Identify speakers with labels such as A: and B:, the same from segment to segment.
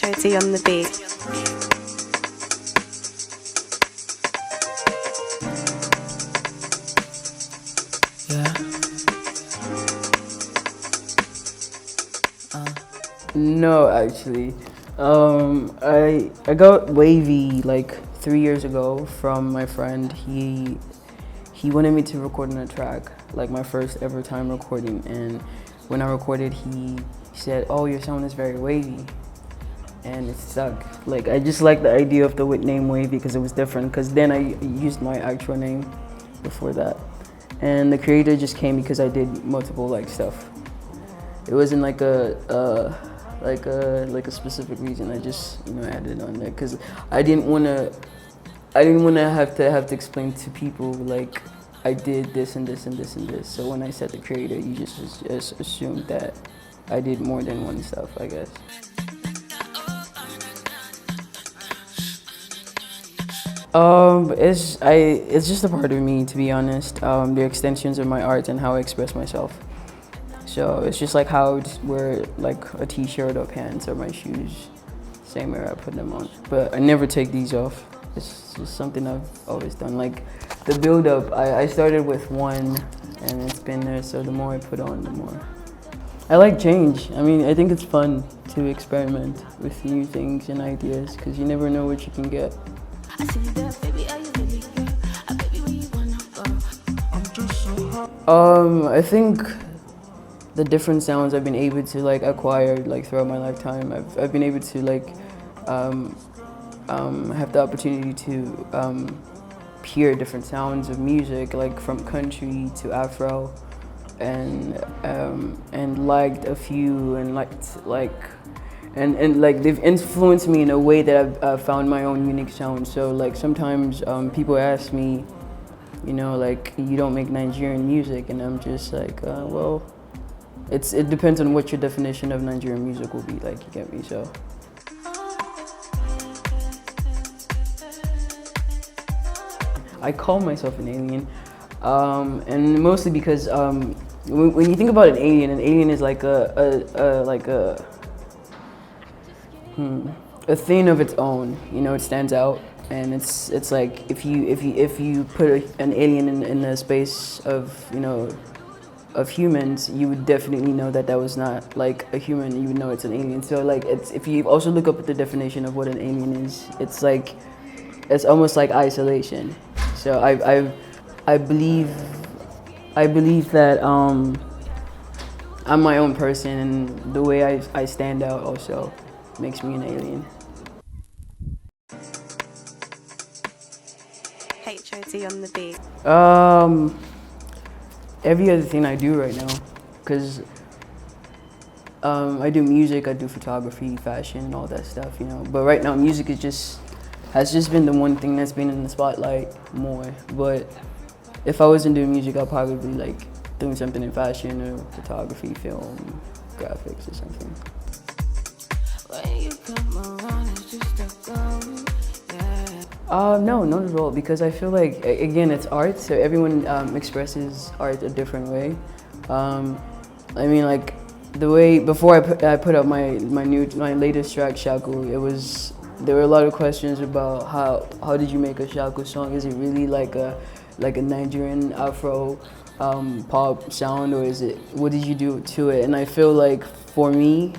A: HOD on the beat.
B: No, actually. I got Wavy like 3 years ago from my friend. He wanted me to record on a track, like my first ever time recording. And when I recorded, he said, "Oh, your sound is very wavy," and it stuck. Like I just like the idea of the name Wavy because it was different. Because then I used my actual name before that, and the creator just came because I did multiple like stuff. It wasn't like a specific reason. I just added it on there because I didn't wanna have to explain to people like I did this and this and this and this. So when I said the creator, you just assumed that I did more than one stuff, I guess. It's just a part of me, to be honest. The extensions of my art and how I express myself. So it's just like how I would wear like a t-shirt or pants or my shoes, same way I put them on. But I never take these off. It's just something I've always done. Like the build up, I started with one and it's been there, so the more I put on, the more. I like change. I mean, I think it's fun to experiment with new things and ideas because you never know what you can get. I think the different sounds I've been able to like acquire like throughout my lifetime. I've been able to like have the opportunity to hear different sounds of music, like from country to Afro, and liked a few and like they've influenced me in a way that I've found my own unique sound. So like sometimes people ask me, like, you don't make Nigerian music, and I'm just like, well, it depends on what your definition of Nigerian music will be like, you get me? So I call myself an alien, and mostly because when you think about an alien is like a thing of its own. It stands out, and it's like if you put an alien in the space of of humans, you would definitely know that was not like a human. You would know it's an alien. So like if you also look up at the definition of what an alien is, it's almost like isolation. So I believe that I'm my own person, and the way I stand out also makes me an alien.
A: HOD on the beat.
B: Every other thing I do right now, because I do music, I do photography, fashion, all that stuff, But right now, music has just been the one thing that's been in the spotlight more. But if I wasn't doing music, I'd probably be like doing something in fashion or photography, film, graphics, or something. When you come around, it's just a go. No, not at all, because I feel like, again, it's art, so everyone expresses art a different way. I mean, like, the way, before I put out my latest track, Shaku, there were a lot of questions about how did you make a Shaku song? Is it really like a Nigerian Afro pop sound, or what did you do to it? And I feel like, for me,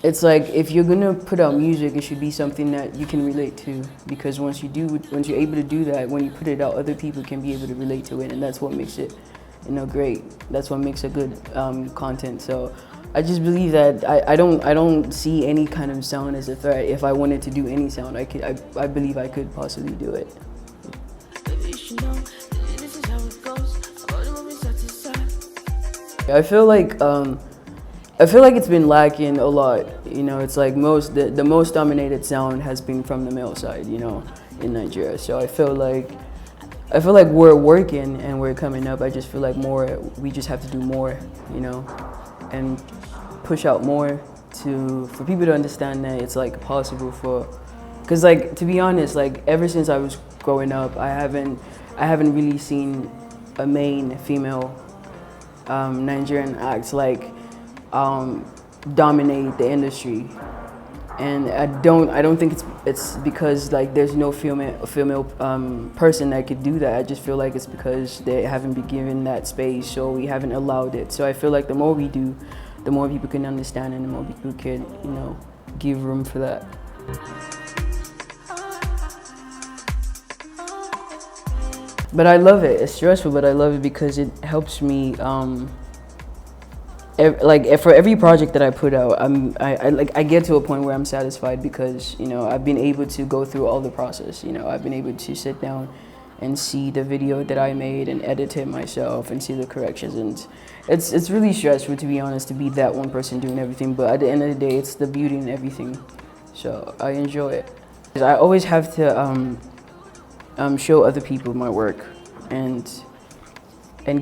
B: it's like if you're gonna put out music, it should be something that you can relate to. Because once you're able to do that, when you put it out, other people can be able to relate to it, and that's what makes it, great. That's what makes a good content. So I just believe that I don't see any kind of sound as a threat. If I wanted to do any sound, I believe I could possibly do it. I feel like it's been lacking a lot. It's like the most dominated sound has been from the male side, in Nigeria. So I feel like we're working and we're coming up. I just feel like we just have to do more, and push out more for people to understand that it's like possible because like, to be honest, like ever since I was growing up, I haven't really seen a main female Nigerian act like dominate the industry. And I don't think it's because like there's no female person that could do that. I just feel like it's because they haven't been given that space, so we haven't allowed it. So I feel like the more we do, the more people can understand, and the more people can, you know, give room for that. But I love it. It's stressful, but I love it because it helps me. For every project that I put out, I get to a point where I'm satisfied because, you know, I've been able to go through all the process. You know, I've been able to sit down and see the video that I made and edit it myself and see the corrections, and it's really stressful, to be honest, to be that one person doing everything. But at the end of the day, it's the beauty in everything, so I enjoy it. I always have to show other people my work and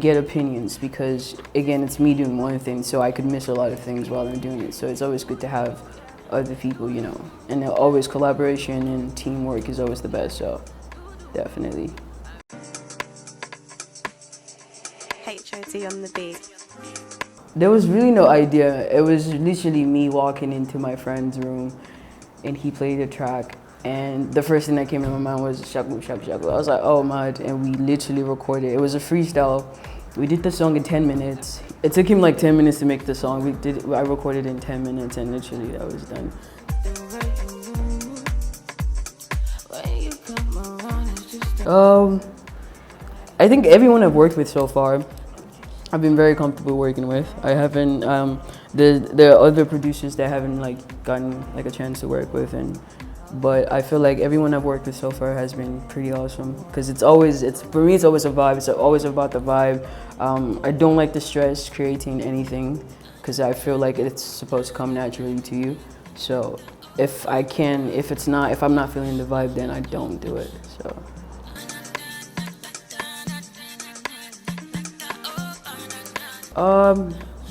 B: get opinions, because again, it's me doing one thing, so I could miss a lot of things while I'm doing it. So it's always good to have other people, you know, and always collaboration and teamwork is always the best, so definitely.
A: HOT on the beat.
B: There was really no idea. It was literally me walking into my friend's room and he played a track, and the first thing that came in my mind was shaku shaku shaku. I was like, oh my, and we literally recorded. It was a freestyle. We did the song in 10 minutes. It took him like 10 minutes to make the song. I recorded in 10 minutes and literally that was done. I think everyone I've worked with so far, I've been very comfortable working with. I haven't, there are other producers that I haven't like gotten like a chance to work with, but I feel like everyone I've worked with so far has been pretty awesome, because for me it's always a vibe. It's always about the vibe. I don't like the stress creating anything, because I feel like it's supposed to come naturally to you. So if I'm not feeling the vibe, then I don't do it. So.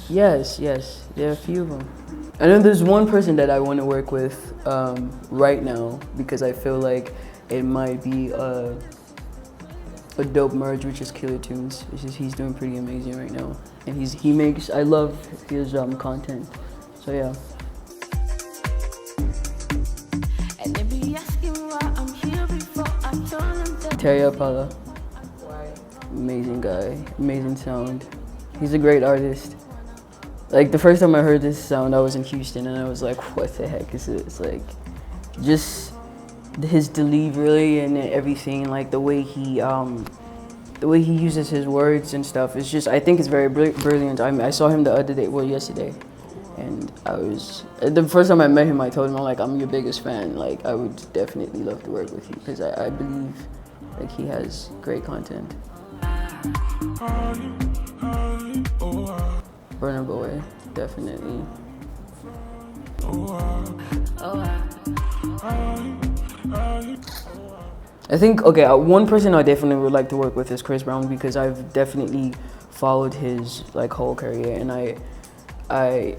B: Yes, there are a few of them. I know there's one person that I want to work with right now, because I feel like it might be a dope merge, which is Killer Tunes. He's doing pretty amazing right now, and I love his content. So yeah. Terry Apala, amazing guy, amazing sound. He's a great artist. Like the first time I heard this sound, I was in Houston and I was like, what the heck is this? Like, just his delivery and everything, like the way he uses his words and stuff. It's just, I think it's very brilliant. I saw him the other day, yesterday, and the first time I met him, I told him, I'm your biggest fan. Like, I would definitely love to work with you, because I believe like he has great content. Burna Boy, definitely. I think, one person I definitely would like to work with is Chris Brown, because I've definitely followed his like whole career, and I've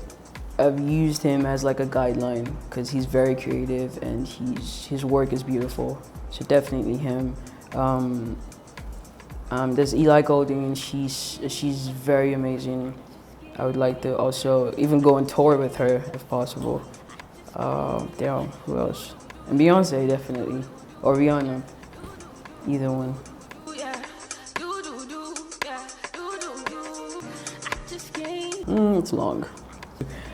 B: used him as like a guideline, because he's very creative and his work is beautiful. So definitely him. There's Eli Golding, and she's very amazing. I would like to also even go on tour with her if possible. Who else? And Beyonce, definitely, or Rihanna, either one. It's long.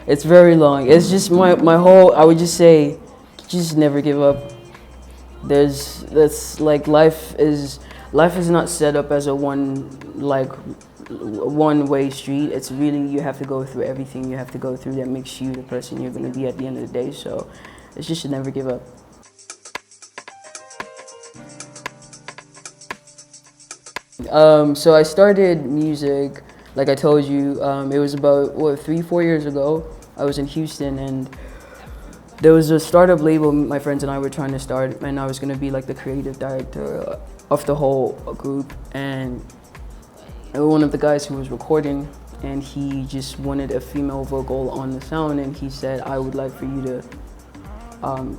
B: It's very long. It's just my whole. I would just say, just never give up. That's like life is not set up as a one-way street. It's really, you have to go through everything you have to go through that makes you the person you're going to be at the end of the day. So it's just to never give up. So I started music, like I told you, it was about 3-4 years ago. I was in Houston, and there was a startup label my friends and I were trying to start, and I was going to be like the creative director of the whole group. And one of the guys who was recording, and he just wanted a female vocal on the sound, and he said, I would like for you to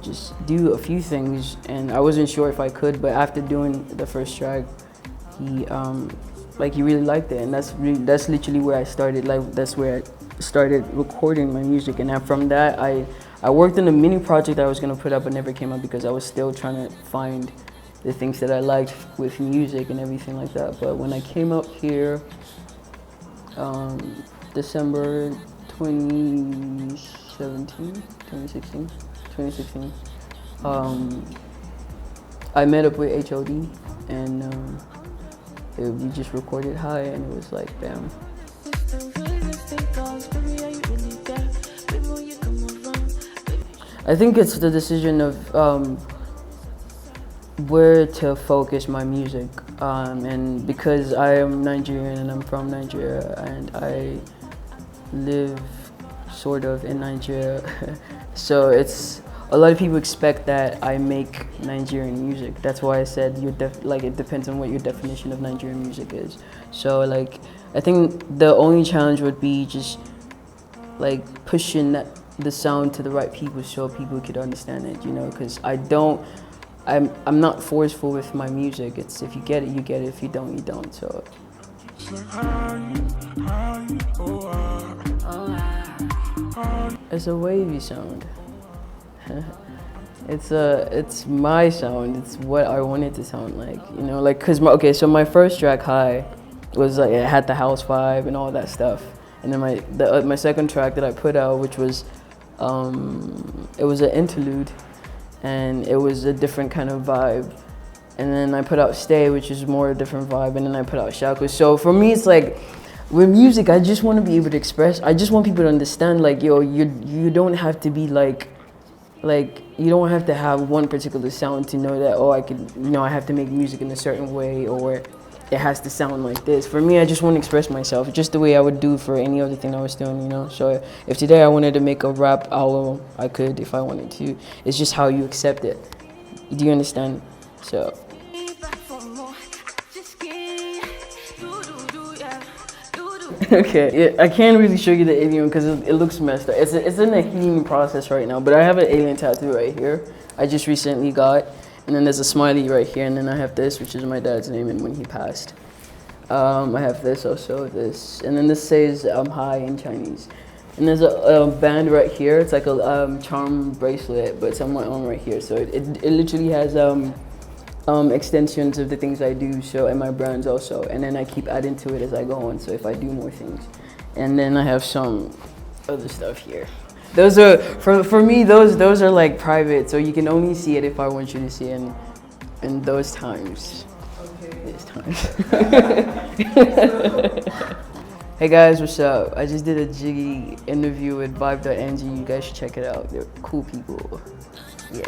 B: just do a few things. And I wasn't sure if I could, but after doing the first track, he really liked it, and that's literally where I started. Like, that's where I started recording my music, and from that I I worked on a mini project I was gonna put up but never came out because I was still trying to find the things that I liked with music and everything like that. But when I came out here, December 2016, I met up with HOD and we just recorded High and it was like, bam. I think it's the decision of where to focus my music, and because I am Nigerian and I'm from Nigeria and I live sort of in Nigeria, so it's a lot of people expect that I make Nigerian music. That's why I said it depends on what your definition of Nigerian music is. So like I think the only challenge would be just like pushing the sound to the right people so people could understand it, you know, because I'm not forceful with my music. It's if you get it, you get it. If you don't, you don't. So. It's a wavy sound. It's my sound. It's what I want it to sound like, you know, like so my first track High was like it had the house vibe and all that stuff, and then my second track that I put out, which was it was an interlude. And it was a different kind of vibe. And then I put out Stay, which is more a different vibe, and then I put out Shackles. So for me, it's like, with music, I just want to be able to express. I just want people to understand, like, yo, you don't have to be like, you don't have to have one particular sound to know that, oh, I have to make music in a certain way, or it has to sound like this. For me, I just want to express myself, just the way I would do for any other thing I was doing, you know? So if today I wanted to make a rap album, I could if I wanted to. It's just how you accept it. Do you understand? So. Okay, yeah, I can't really show you the alien because it looks messed up. It's in a healing process right now, but I have an alien tattoo right here. I just recently got. And then there's a smiley right here, and then I have this, which is my dad's name and when he passed. I have this also, this. And then this says I'm high in Chinese. And there's a band right here. It's like a charm bracelet, but it's on my arm right here. So it literally has extensions of the things I do, so, and my brands also. And then I keep adding to it as I go on, so if I do more things. And then I have some other stuff here. Those are, for me, those are like private, so you can only see it if I want you to see it in those times. Okay. These times. Hey guys, what's up? I just did a jiggy interview with Vibe.ng. You guys should check it out. They're cool people. Yeah.